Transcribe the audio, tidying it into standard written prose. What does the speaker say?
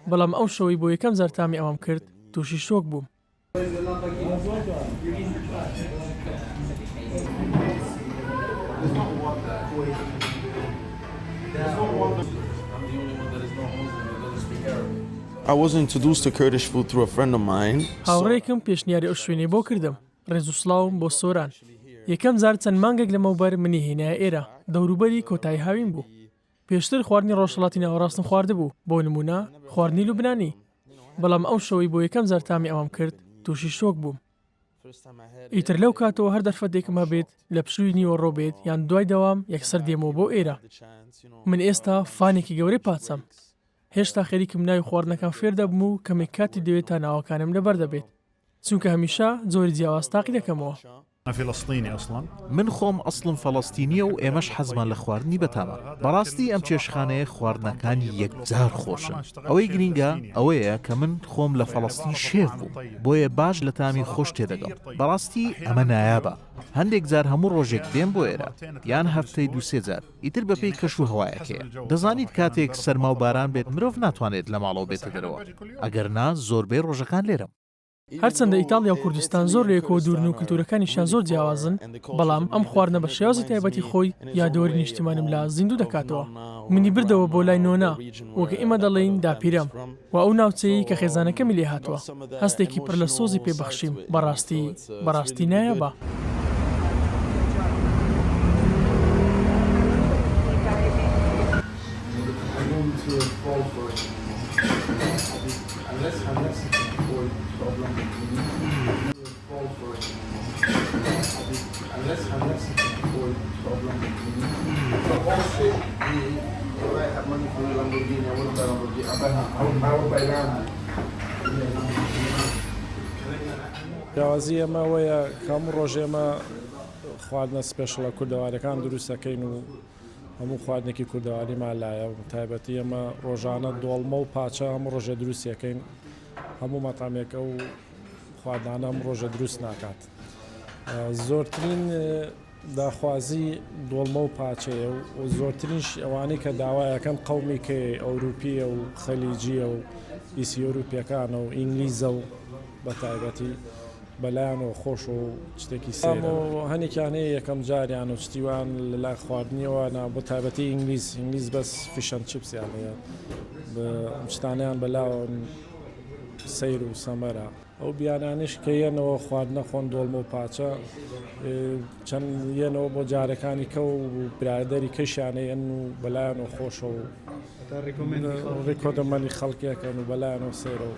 بەڵام ئەو شەوەی بۆ یەکەم جار تامی ئەوام کرد تووشی شۆک بووم. I was introduced to Kurdish food through a friend of mine. هاوڕێکم پێشنیاری ئەو شوێنەی بۆ کردم. ڕێز و سڵاوم بۆ سۆران. یەکەم جار چەند مانگێک لەمەوبەر منی هێنایە ئێرە. دەوروبەری کۆتایی هاوین بوو. پێشتر خواردنی ڕۆژهەڵاتی ناوەڕاستم خواردبوو. بۆ نمونە خواردنی لوبنانی. بەڵام ئەو شەوەی بۆ یەکەم جار تامی ئەوام کرد تووشی شۆک بووم. ئیتر لەو کاتەوە هەر دەرفەتێکم هەبێت لە پشووی نیوەڕۆ بێت یان دوای دەوام یەکسەر دێمەوە بۆ ئێرە. من ئێستا فانێکی گەورەی پاچەم. هێشتا خەریکم ناوی خواردنەکان فێر دەبم و کەمێک کاتی دەوێت تا ناوەکانم لەبەر دەبێت. چونکە هەمیشە زۆری جیاواز تاقی دەکەمەوە. من خۆم ئەسڵم فەڵەستینیە و ئێمەش حەزمان لە خواردنی بەتامە. بەڕاستی ئەم چێشخانەیە خواردنەکانی یەکجار خۆشن. ئەوەی گرینگە ئەوەیە کە من خۆم لە فەڵەستین شێف بوو. بۆیە باش لە تامی خۆش تێدەگەم. بەڕاستی ئەمە نایابە. هەندێک جار هەموو ڕۆژێک دێم بۆ ئێرە یان هەفتەی دووسێ جار. ئیتر بەپێی کەش و هەوایەکەیە. دەزانیت کاتێک سەرما و باران بێت مرۆڤ ناتوانێت لە ماڵەوە بێتە دەرەوە. ئەگەر نا زۆربەی ڕۆژەکان لێرەم. هەرچەندە ئیتالیا و کوردستان زۆر لێکەوە دوورن و کلتورەکانیشان زۆر جیاوازن، بەڵام ئەم خواردنە بە شێوازی تایبەتی خۆی یادەوەری نیشتیمانم لە زیندوو دەکاتەوە. منی بردەوە بۆ لای نۆنا وەکە ئێمە دەڵێین داپیرەم و ئەو ناوچەیە کە خێزانەکەمی لێ هاتووە. هەستێکی پڕ لە سۆزی پێبەخشیم. بەڕاستی نایەبە. جیاوازی ئەمەوەیە هەموو ڕۆژ ئێمە خواردنە سپێشڵە کوردەواریەکان دروستەکەین و هەموو خواردنێکی کوردەواریمان لایە و تایبەتی ئێمە ڕۆژانە دۆڵمە و پاچە هەموو ڕۆژە دروستەکەین. هەموو مەتامێکە و خواردانە هەموو ڕۆژە دروست ناکات. زۆرترین داخوازی دۆڵمە و پاچەیە و زۆرترینش ئەوانەی کە داوایەکەم قەومی کە ئەوروپیە و خەلیجیە و ئیسی ئەوروپیەکانە و ئینگلیزە و بە تایبەتی بەلایەنەوە خۆش و شتێکی سێرە و هەنێکیانەیە یەکەم جاریان و شتیوان لە لای خواردنیەوەنا بۆ تایبەتی ئینگلیز بەس فیشەن چیپسیان هەیە شتانیان بەلاوە سەیر و سەمەرە. ئەو بیانانش کە یەنەوە خواردنە خۆن دۆڵمە و پاچە چەند یەنەوە بۆ جارەکانی کە و برادەری کەشیانەیەن و بەلایەنەوە خۆشە و ڕێکۆدەمەنی خەڵکیەکەن و بەلایەنەوە سێرە و